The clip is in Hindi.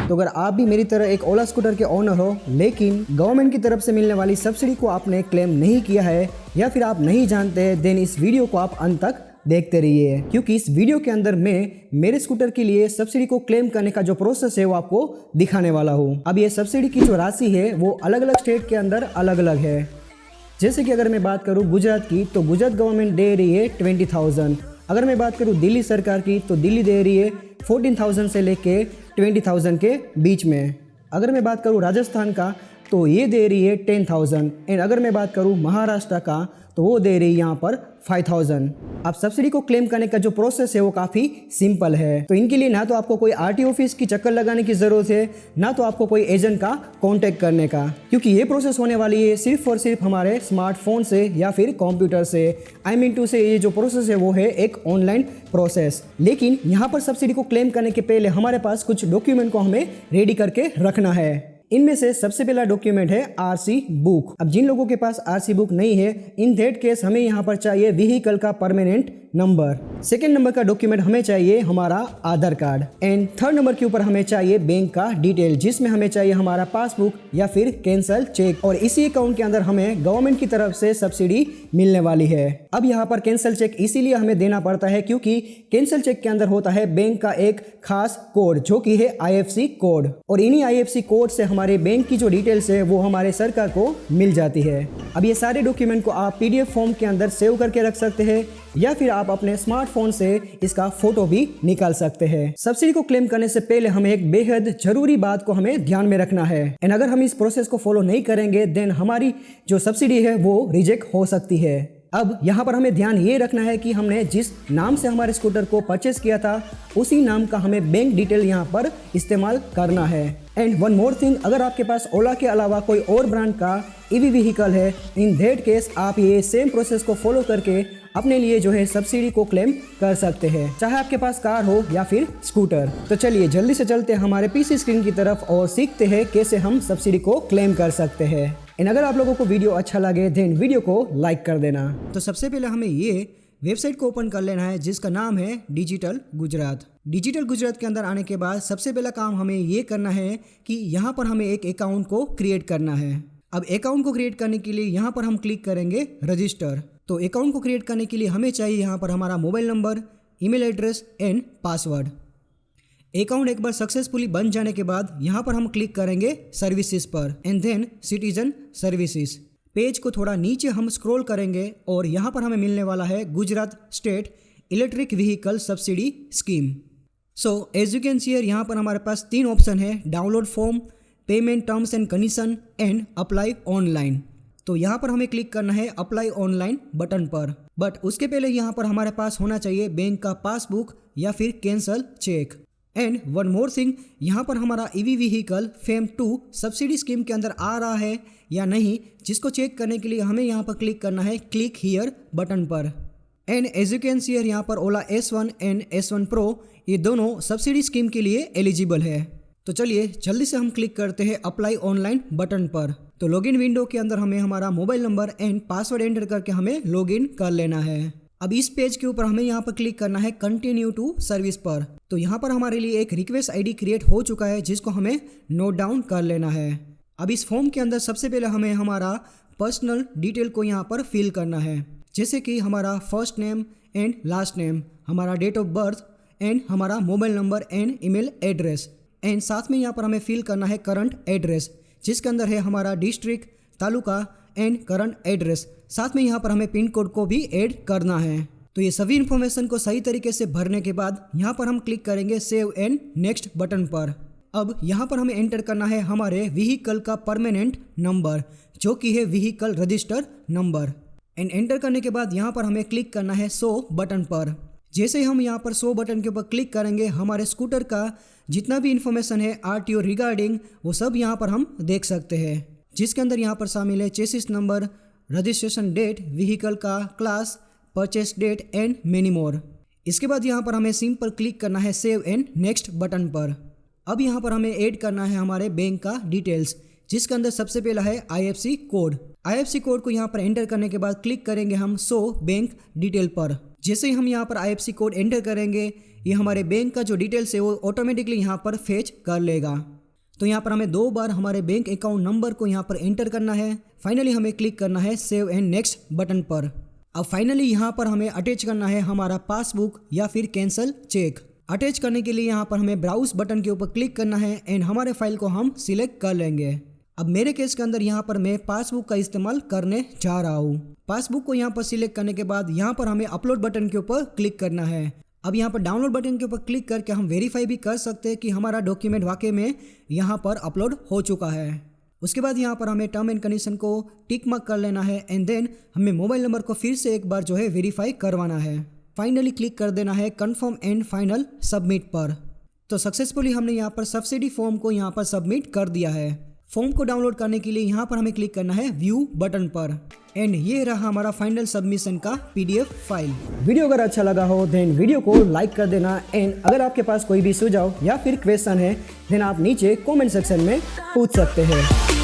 तो अगर आप भी मेरी तरह एक ओला स्कूटर के ओनर हो लेकिन गवर्नमेंट की तरफ से मिलने वाली सब्सिडी को आपने क्लेम नहीं किया है या फिर आप नहीं जानते, देन इस वीडियो को आप अंत तक देखते रहिए, क्योंकि इस वीडियो के अंदर मैं मेरे स्कूटर के लिए सब्सिडी को क्लेम करने का जो प्रोसेस है वो आपको दिखाने वाला हूँ। अब ये सब्सिडी की जो राशि है वो अलग अलग स्टेट के अंदर अलग अलग है। जैसे कि अगर मैं बात करूँ गुजरात की, तो गुजरात गवर्नमेंट दे रही है 20,000। अगर मैं बात करूँ दिल्ली सरकार की, तो दिल्ली दे रही है 14,000 से लेके 20,000 के बीच में। अगर मैं बात करूँ राजस्थान का, तो ये दे रही है 10,000। एंड अगर मैं बात करूँ महाराष्ट्र का, तो वो दे रही है यहाँ पर 5,000। अब सब्सिडी को क्लेम करने का जो प्रोसेस है वो काफ़ी सिंपल है। तो इनके लिए ना तो आपको कोई आरटीओ ऑफिस की चक्कर लगाने की ज़रूरत है, ना तो आपको कोई एजेंट का कांटेक्ट करने का, क्योंकि ये प्रोसेस होने वाली है सिर्फ और सिर्फ हमारे स्मार्टफोन से या फिर कंप्यूटर से। आई मीन टू से ये जो प्रोसेस है वो है एक ऑनलाइन प्रोसेस। लेकिन यहाँ पर सब्सिडी को क्लेम करने के पहले हमारे पास कुछ डॉक्यूमेंट को हमें रेडी करके रखना है। इनमें से सबसे पहला डॉक्यूमेंट है आरसी बुक। अब जिन लोगों के पास आरसी बुक नहीं है, इन दैट केस हमें यहाँ पर चाहिए व्हीकल का परमानेंट नंबर। सेकेंड नंबर का डॉक्यूमेंट हमें चाहिए हमारा आधार कार्ड। एंड थर्ड नंबर के ऊपर हमें चाहिए बैंक का डिटेल, जिसमें हमें चाहिए हमारा पासबुक या फिर कैंसल चेक। और इसी अकाउंट के अंदर हमें गवर्नमेंट की तरफ से सब्सिडी मिलने वाली है। अब यहाँ पर कैंसल चेक इसीलिए हमें देना पड़ता है क्योंकि कैंसल चेक के अंदर होता है बैंक का एक खास कोड जो कि है IFSC कोड, और इन्हीं IFSC कोड से हमारे बैंक की जो डिटेल्स है वो हमारे सरकार को मिल जाती है। अब ये सारे डॉक्यूमेंट को आप PDF फॉर्म के अंदर सेव करके रख सकते हैं या फिर आप अपने स्मार्टफोन से इसका फोटो भी निकाल सकते हैं। सब्सिडी को क्लेम करने से पहले हमें एक बेहद जरूरी बात को हमें ध्यान में रखना है। एंड अगर हम इस प्रोसेस को फॉलो नहीं करेंगे देन हमारी जो सब्सिडी है वो रिजेक्ट हो सकती है। अब यहाँ पर हमें ध्यान ये रखना है कि हमने जिस नाम से हमारे स्कूटर को परचेस किया था उसी नाम का हमें बैंक डिटेल यहाँ पर इस्तेमाल करना है। एंड वन मोर थिंग, अगर आपके पास ओला के अलावा कोई और ब्रांड का EV व्हीकल है, इन दैट केस आप ये सेम प्रोसेस को फॉलो करके अपने लिए जो है सब्सिडी को क्लेम कर सकते हैं, चाहे आपके पास कार हो या फिर स्कूटर। तो चलिए जल्दी से चलते हैं हमारे PC स्क्रीन की तरफ और सीखते हैं कैसे हम सब्सिडी को क्लेम कर सकते हैं। एंड अगर आप लोगों को वीडियो अच्छा लगे देन वीडियो को लाइक कर देना। तो सबसे पहले हमें ये वेबसाइट को ओपन कर लेना है जिसका नाम है डिजिटल गुजरात। डिजिटल गुजरात के अंदर आने के बाद सबसे पहला काम हमें ये करना है कि यहाँ पर हमें एक अकाउंट को क्रिएट करना है। अब अकाउंट को क्रिएट करने के लिए यहाँ पर हम क्लिक करेंगे रजिस्टर। तो अकाउंट को क्रिएट करने के लिए हमें चाहिए यहाँ पर हमारा mobile number, email address and password. Account एक बार सक्सेसफुली बन जाने के बाद यहाँ पर हम क्लिक करेंगे सर्विसेज पर and then citizen services. Page को थोड़ा नीचे हम स्क्रॉल करेंगे और यहाँ पर हमें मिलने वाला है Gujarat state electric vehicle subsidy scheme. So as you can see here, यहाँ पर हमारे पास 3 ऑप्शन है, download form, payment terms and condition and apply online. तो यहाँ पर हमें क्लिक करना है अप्लाई ऑनलाइन बटन पर, बट उसके पहले यहाँ पर हमारे पास होना चाहिए बैंक का पासबुक या फिर cancel cheque. And one more thing, यहाँ पर हमारा EV vehicle FAME 2 subsidy scheme के अंदर आ रहा है या नहीं, जिसको चेक करने के लिए हमें यहाँ पर क्लिक करना है क्लिक हियर बटन पर। And as you can see here, यहाँ पर ओला S1 एंड S1 Pro ये दोनों सब्सिडी स्कीम के लिए एलिजिबल है। तो चलिए जल्दी से हम क्लिक करते हैं अप्लाई ऑनलाइन बटन पर। तो लॉगिन विंडो के अंदर हमें हमारा mobile number and password enter करके हमें लॉगिन कर लेना है। अब इस पेज के ऊपर हमें यहाँ पर क्लिक करना है कंटिन्यू टू सर्विस पर। तो यहाँ पर हमारे लिए एक रिक्वेस्ट ID क्रिएट हो चुका है जिसको हमें नोट डाउन कर लेना है। अब इस फॉर्म के अंदर सबसे पहले हमें हमारा पर्सनल डिटेल को यहाँ पर फिल करना है, जैसे कि हमारा first name and last name, हमारा डेट ऑफ बर्थ एंड हमारा mobile number and email address. And साथ में यहाँ पर हमें फिल करना है करंट एड्रेस, जिसके अंदर है हमारा district, taluka and current address. साथ में यहाँ पर हमें पिन कोड को भी ऐड करना है। तो ये सभी इन्फॉर्मेशन को सही तरीके से भरने के बाद यहाँ पर हम क्लिक करेंगे सेव एंड नेक्स्ट बटन पर। अब यहाँ पर हमें एंटर करना है हमारे व्हीकल का परमानेंट नंबर, जो कि है vehicle register number. And enter करने के बाद यहाँ पर हमें क्लिक करना है शो बटन पर। जैसे ही हम यहाँ पर शो बटन के ऊपर क्लिक करेंगे हमारे स्कूटर का जितना भी इन्फॉर्मेशन है RTO रिगार्डिंग वो सब यहाँ पर हम देख सकते हैं, जिसके अंदर यहाँ पर शामिल है chassis number, registration date, vehicle का class, purchase date and many more. इसके बाद यहाँ पर हमें सिंपल क्लिक करना है सेव एंड नेक्स्ट बटन पर। अब यहाँ पर हमें ऐड करना है हमारे बैंक का डिटेल्स, जिसके अंदर सबसे पहला है IFSC कोड। IFSC कोड को यहाँ पर एंटर करने के बाद क्लिक करेंगे हम शो बैंक डिटेल पर। जैसे ही हम यहाँ पर IFSC कोड एंटर करेंगे ये हमारे बैंक का जो डिटेल्स है वो ऑटोमेटिकली यहाँ पर फेच कर लेगा। तो यहाँ पर हमें 2 बार हमारे बैंक अकाउंट नंबर को यहाँ पर एंटर करना है। फाइनली हमें क्लिक करना है सेव एंड नेक्स्ट बटन पर। अब फाइनली यहाँ पर हमें अटैच करना है हमारा पासबुक या फिर कैंसल चेक। अटैच करने के लिए यहाँ पर हमें ब्राउज बटन के ऊपर क्लिक करना है एंड हमारे फाइल को हम सिलेक्ट कर लेंगे। अब मेरे केस के अंदर यहाँ पर मैं पासबुक का इस्तेमाल करने जा रहा हूँ। पासबुक को यहाँ पर सिलेक्ट करने के बाद यहाँ पर हमें अपलोड बटन के ऊपर क्लिक करना है। अब यहाँ पर डाउनलोड बटन के ऊपर क्लिक करके हम वेरीफाई भी कर सकते हैं कि हमारा डॉक्यूमेंट वाकई में यहाँ पर अपलोड हो चुका है। उसके बाद यहाँ पर हमें टर्म एंड कंडीशन को टिक मार्क कर लेना है एंड देन हमें मोबाइल नंबर को फिर से एक बार जो है वेरीफाई करवाना है। फाइनली क्लिक कर देना है कंफर्म एंड फाइनल सबमिट पर। तो सक्सेसफुली हमने यहाँ पर सब्सिडी फॉर्म को यहाँ पर सबमिट कर दिया है। फॉर्म को डाउनलोड करने के लिए यहाँ पर हमें क्लिक करना है व्यू बटन पर एंड ये रहा हमारा फाइनल सबमिशन का PDF फाइल। वीडियो अगर अच्छा लगा हो देन वीडियो को लाइक कर देना एंड अगर आपके पास कोई भी सुझाव या फिर क्वेश्चन है देन आप नीचे कमेंट सेक्शन में पूछ सकते हैं।